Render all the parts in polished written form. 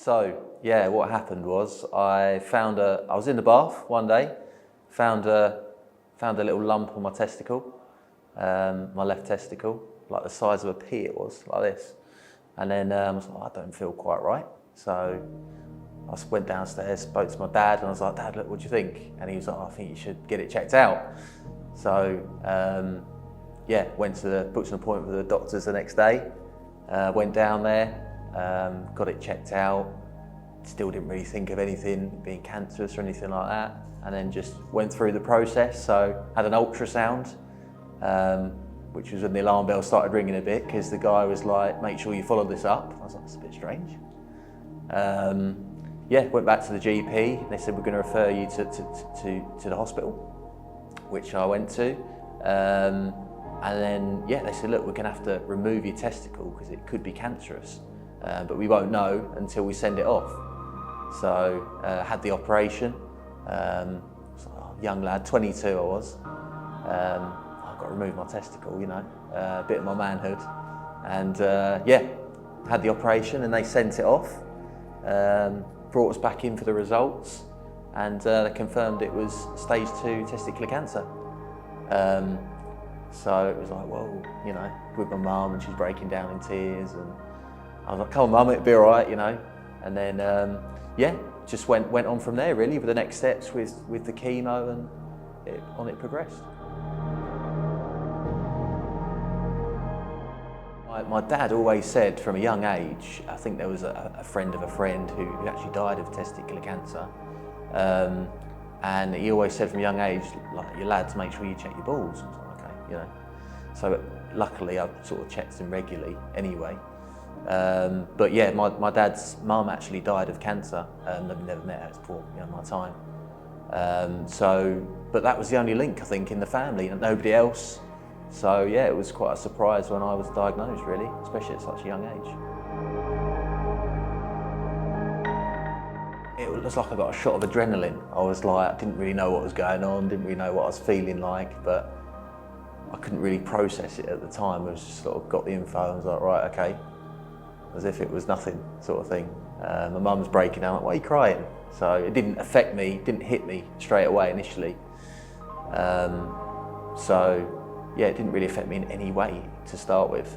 So yeah, what happened was I was in the bath one day, found a little lump on my testicle, my left testicle, like the size of a pea it was, like this. And then I was like, I don't feel quite right. So I went downstairs, spoke to my dad, and I was like, Dad, look, what do you think? And he was like, I think you should get it checked out. So yeah, booked an appointment with the doctors the next day, went down there, got it checked out. Still didn't really think of anything being cancerous or anything like that, and then just went through the process. So had an ultrasound, which was when the alarm bell started ringing a bit, because the guy was like, make sure you follow this up. I was like, that's a bit strange. Yeah, went back to the GP. They said, we're going to refer you to the hospital, which I went to. And then, yeah, they said, look, we're going to have to remove your testicle because it could be cancerous, but we won't know until we send it off. So had the operation. Young lad, 22 I was. I've got to remove my testicle, you know, a bit of my manhood. And yeah, had the operation and they sent it off. Brought us back in for the results, and they confirmed it was stage 2 testicular cancer. So it was like, whoa, you know, with my mum, and she's breaking down in tears, and I was like, come on mum, it'll be all right, you know. And then, yeah, just went on from there really with the next steps with the chemo, and it progressed. My dad always said from a young age, I think there was a friend of a friend who actually died of testicular cancer, and he always said from a young age, like, your lads, make sure you check your balls. I was like, okay, you know. So luckily I sort of checked them regularly anyway. But yeah, my dad's mum actually died of cancer. I've never met her, it's before, you know, my time. But that was the only link, I think, in the family, and nobody else. So yeah, it was quite a surprise when I was diagnosed, really, especially at such a young age. It was like I got a shot of adrenaline. I was like, I didn't really know what was going on, didn't really know what I was feeling like, but I couldn't really process it at the time. I was just sort of got the info and was like, right, okay, as if it was nothing, sort of thing. My mum's breaking down, like, why are you crying? So it didn't affect me, didn't hit me straight away initially. So yeah, it didn't really affect me in any way to start with.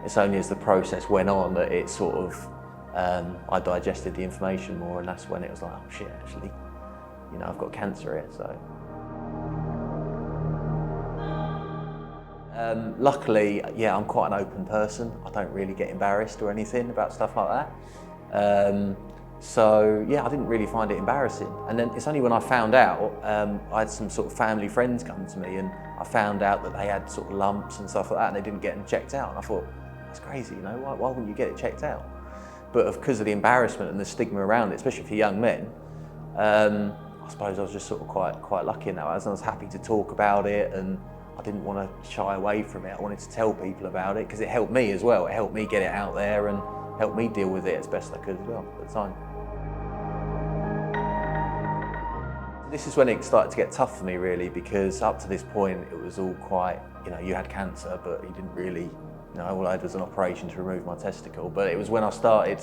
It's only as the process went on that it sort of, I digested the information more, and that's when it was like, oh shit, actually, you know, I've got cancer here, so. Luckily, yeah, I'm quite an open person. I don't really get embarrassed or anything about stuff like that. So yeah, I didn't really find it embarrassing. And then it's only when I found out, I had some sort of family friends come to me, and I found out that they had sort of lumps and stuff like that, and they didn't get them checked out. And I thought, that's crazy, you know, why wouldn't you get it checked out? But because of the embarrassment and the stigma around it, especially for young men, I suppose I was just sort of quite lucky in that. I was happy to talk about it, and I didn't want to shy away from it. I wanted to tell people about it because it helped me as well. It helped me get it out there and helped me deal with it as best I could as well at the time. This is when it started to get tough for me, really, because up to this point it was all quite, you know, you had cancer, but you didn't really, you know, all I had was an operation to remove my testicle. But it was when I started,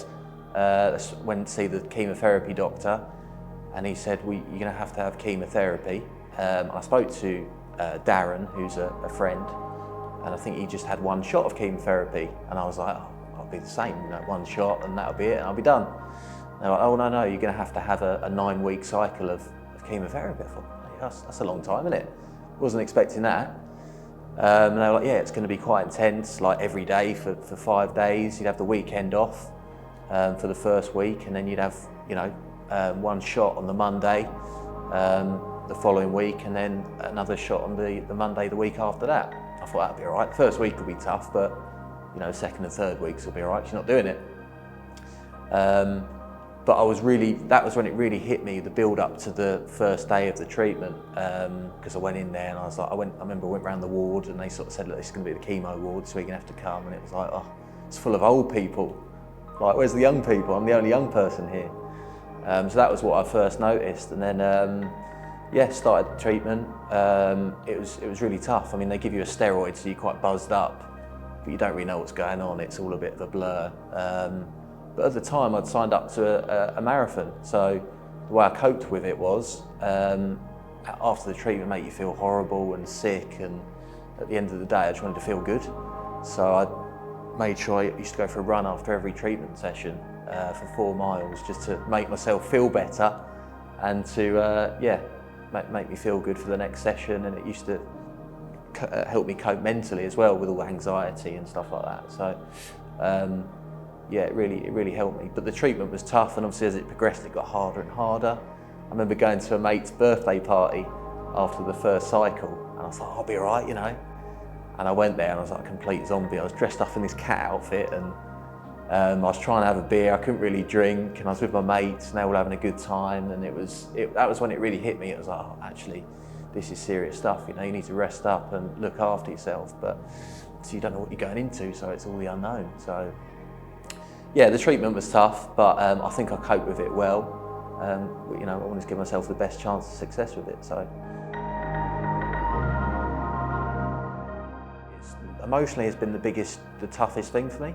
went to see the chemotherapy doctor, and he said, well, you're going to have chemotherapy. I spoke to Darren, who's a friend, and I think he just had one shot of chemotherapy, and I was like, oh, I'll be the same, you know, one shot and that'll be it and I'll be done. And they're like, oh no, you're going to have a 9-week cycle of chemotherapy. I thought, hey, that's a long time, isn't it? Wasn't expecting that. And they were like, yeah, it's going to be quite intense, like every day for 5 days. You'd have the weekend off for the first week, and then you'd have, you know, one shot on the Monday the following week, and then another shot on the Monday the week after that. I thought that'd be all right. The first week will be tough, but you know, second and third weeks will be all right. She's not doing it. But that was when it really hit me, the build up to the first day of the treatment, because I went in there and I was like, I remember I went around the ward and they sort of said, look, this is going to be the chemo ward, so you're going to have to come. And it was like, oh, it's full of old people. Like, where's the young people? I'm the only young person here. So that was what I first noticed. And then, yeah, started the treatment. It was really tough. I mean, they give you a steroid, so you're quite buzzed up, but you don't really know what's going on. It's all a bit of a blur. But at the time I'd signed up to a marathon, so the way I coped with it was, after the treatment made you feel horrible and sick, and at the end of the day I just wanted to feel good. So I made sure I used to go for a run after every treatment session for 4 miles, just to make myself feel better and to make me feel good for the next session. And it used to help me cope mentally as well with all the anxiety and stuff like that. So yeah, it really helped me. But the treatment was tough, and obviously as it progressed it got harder and harder. I remember going to a mate's birthday party after the first cycle, and I was like, I'll be all right, you know. And I went there and I was like a complete zombie. I was dressed up in this cat outfit, and I was trying to have a beer. I couldn't really drink, and I was with my mates and they were all having a good time. And that was when it really hit me. It was like, oh, actually, this is serious stuff. You know, you need to rest up and look after yourself. But so you don't know what you're going into, so it's all the unknown. So yeah, the treatment was tough, but I think I coped with it well. You know, I wanted to give myself the best chance of success with it. So emotionally, it's been the toughest thing for me,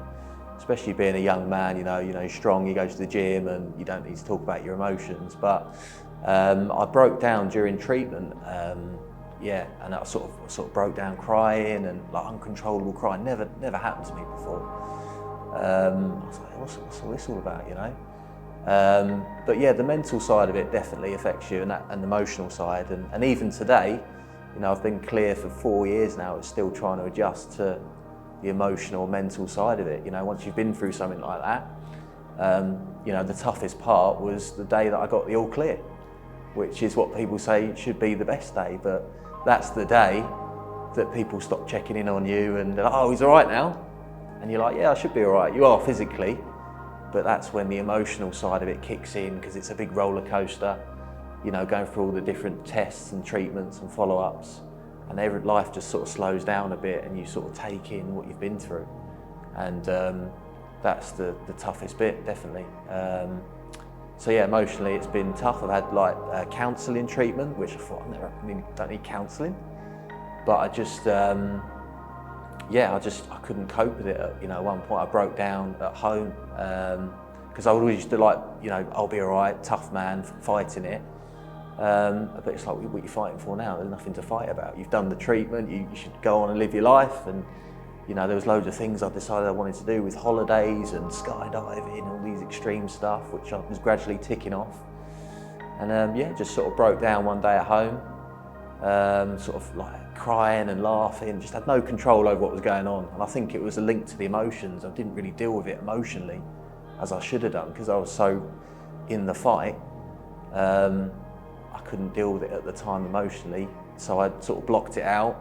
especially being a young man. You know, strong. You go to the gym, and you don't need to talk about your emotions. But I broke down during treatment. Yeah, and I sort of broke down crying, and like uncontrollable crying. Never happened to me before. I was like, what's all this all about, you know? But yeah, the mental side of it definitely affects you, and the emotional side. And even today, you know, I've been clear for 4 years now. It's still trying to adjust to the emotional, mental side of it. You know, once you've been through something like that, you know, the toughest part was the day that I got the all clear, which is what people say should be the best day. But that's the day that people stop checking in on you and they're like, oh, he's all right now. And you're like, yeah, I should be all right. You are physically, but that's when the emotional side of it kicks in, because it's a big roller coaster, you know, going through all the different tests and treatments and follow-ups, and life just sort of slows down a bit, and you sort of take in what you've been through. And that's the toughest bit, definitely. So yeah, emotionally it's been tough. I've had like counselling treatment, which I thought don't need counselling, but I just, I couldn't cope with it. You know, at one point I broke down at home, because I always used to like, you know, I'll be all right, tough man, fighting it. But it's like, what are you fighting for now? There's nothing to fight about. You've done the treatment, you should go on and live your life. And you know, there was loads of things I decided I wanted to do, with holidays and skydiving, all these extreme stuff, which I was gradually ticking off. And yeah, just sort of broke down one day at home, sort of like crying and laughing, just had no control over what was going on. And I think it was a link to the emotions. I didn't really deal with it emotionally as I should have done, because I was so in the fight. I couldn't deal with it at the time emotionally, so I sort of blocked it out.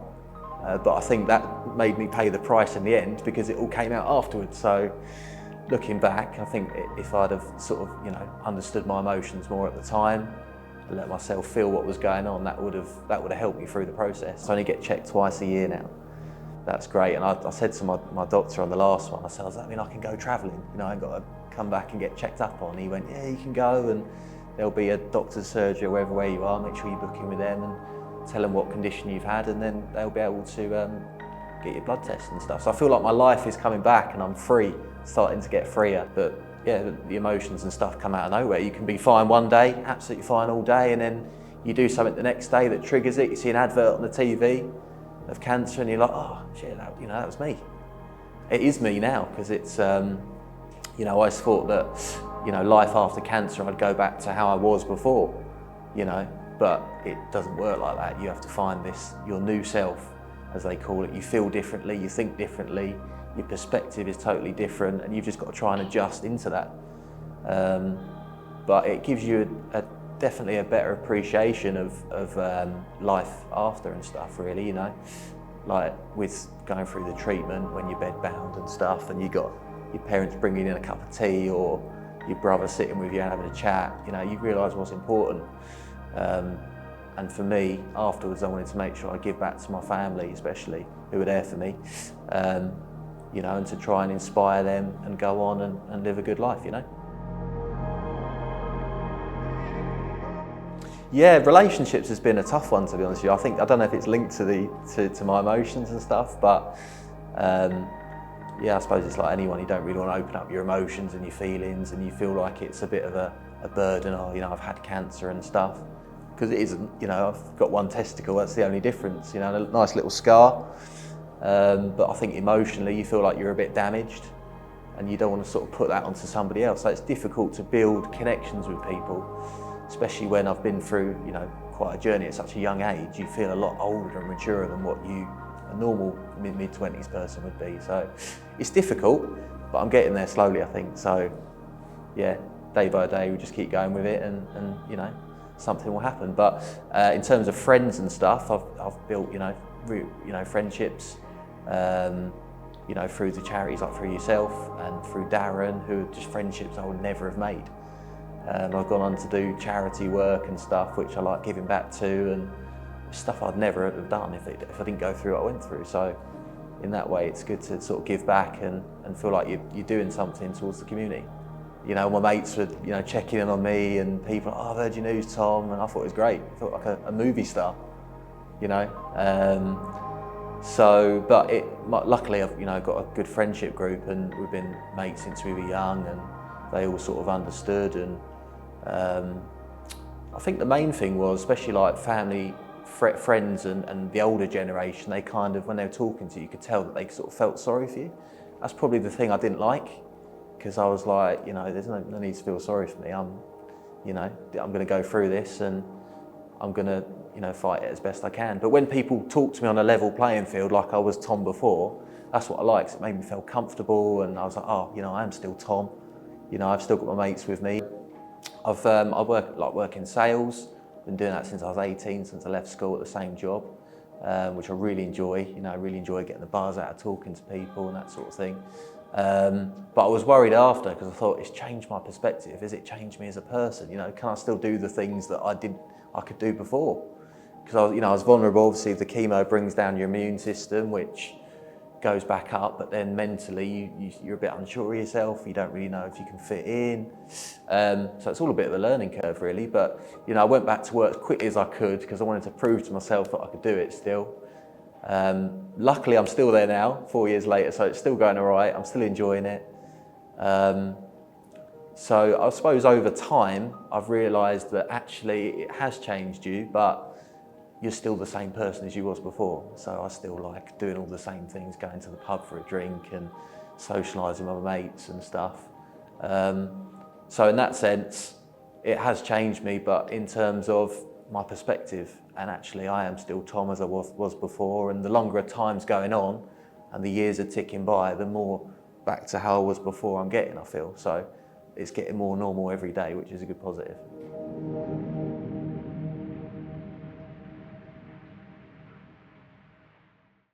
But I think that made me pay the price in the end, because it all came out afterwards. So looking back, I think if I'd have sort of, you know, understood my emotions more at the time, and let myself feel what was going on, that would have helped me through the process. I only get checked twice a year now. That's great. And I said to my doctor on the last one, I said, does that mean I can go travelling? You know, I ain't got to come back and get checked up on. He went, yeah, you can go, and there'll be a doctor's surgery wherever where you are. Make sure you book in with them and tell them what condition you've had, and then they'll be able to get your blood tests and stuff. So I feel like my life is coming back, and I'm free, starting to get freer. But yeah, the emotions and stuff come out of nowhere. You can be fine one day, absolutely fine all day, and then you do something the next day that triggers it. You see an advert on the TV of cancer, and you're like, oh shit, that was me. It is me now, because it's, you know, I always thought that, you know, life after cancer, I'd go back to how I was before, you know, but it doesn't work like that. You have to find your new self, as they call it. You feel differently, you think differently, your perspective is totally different, and you've just got to try and adjust into that. But it gives you definitely a better appreciation of life after and stuff, really, you know. Like with going through the treatment, when you're bedbound and stuff, and you got your parents bringing in a cup of tea, or your brother sitting with you and having a chat, you know, you realise what's important. And for me, afterwards, I wanted to make sure I give back to my family, especially, who were there for me, you know, and to try and inspire them and go on and live a good life, you know. Yeah, relationships has been a tough one, to be honest with you. I don't know if it's linked to my emotions and stuff, but Yeah, I suppose it's like anyone, you don't really want to open up your emotions and your feelings, and you feel like it's a bit of a burden. Oh, I've had cancer and stuff. Because it isn't, I've got one testicle, that's the only difference, a nice little scar. But I think emotionally you feel like you're a bit damaged, and you don't want to sort of put that onto somebody else. So it's difficult to build connections with people, especially when I've been through, quite a journey at such a young age. You feel a lot older and maturer than what a normal mid-20s person would be. So it's difficult, but I'm getting there slowly, I think. So yeah, day by day we just keep going with it, and something will happen. But in terms of friends and stuff, I've built friendships through the charities, like through yourself and through Darren, who are just friendships I would never have made. I've gone on to do charity work and stuff, which I like giving back to, and stuff I'd never have done if I didn't go through what I went through. So in that way, it's good to sort of give back and feel like you're doing something towards the community. My mates were checking in on me, and people, oh, I've heard your news, Tom, and I thought it was great. I felt like a movie star, But luckily I've got a good friendship group, and we've been mates since we were young, and they all sort of understood. And I think the main thing was, especially like family, friends and the older generation, they kind of, when they were talking to you, you could tell that they sort of felt sorry for you. That's probably the thing I didn't like, because I was like, there's no need to feel sorry for me. I'm going to go through this, and I'm going to fight it as best I can. But when people talk to me on a level playing field, like I was Tom before, that's what I liked. It made me feel comfortable, and I was like, oh, I am still Tom. I've still got my mates with me. I work in sales. Been doing that since I was 18, since I left school, at the same job, which I really enjoy. I really enjoy getting the buzz out of talking to people and that sort of thing. But I was worried after, because I thought, it's changed my perspective. Has it changed me as a person? Can I still do the things that I could do before? Because I was vulnerable. Obviously, the chemo brings down your immune system, which goes back up, but then mentally you're a bit unsure of yourself. You don't really know if you can fit in. So it's all a bit of a learning curve, really. But I went back to work as quickly as I could, because I wanted to prove to myself that I could do it still. Luckily, I'm still there now, 4 years later, so it's still going all right. I'm still enjoying it. So I suppose over time, I've realised that actually it has changed you, but you're still the same person as you was before. So I still like doing all the same things, going to the pub for a drink and socialising with my mates and stuff. So in that sense, it has changed me, but in terms of my perspective, and actually I am still Tom as I was before, and the longer time's going on and the years are ticking by, the more back to how I was before I'm getting, I feel. So it's getting more normal every day, which is a good positive.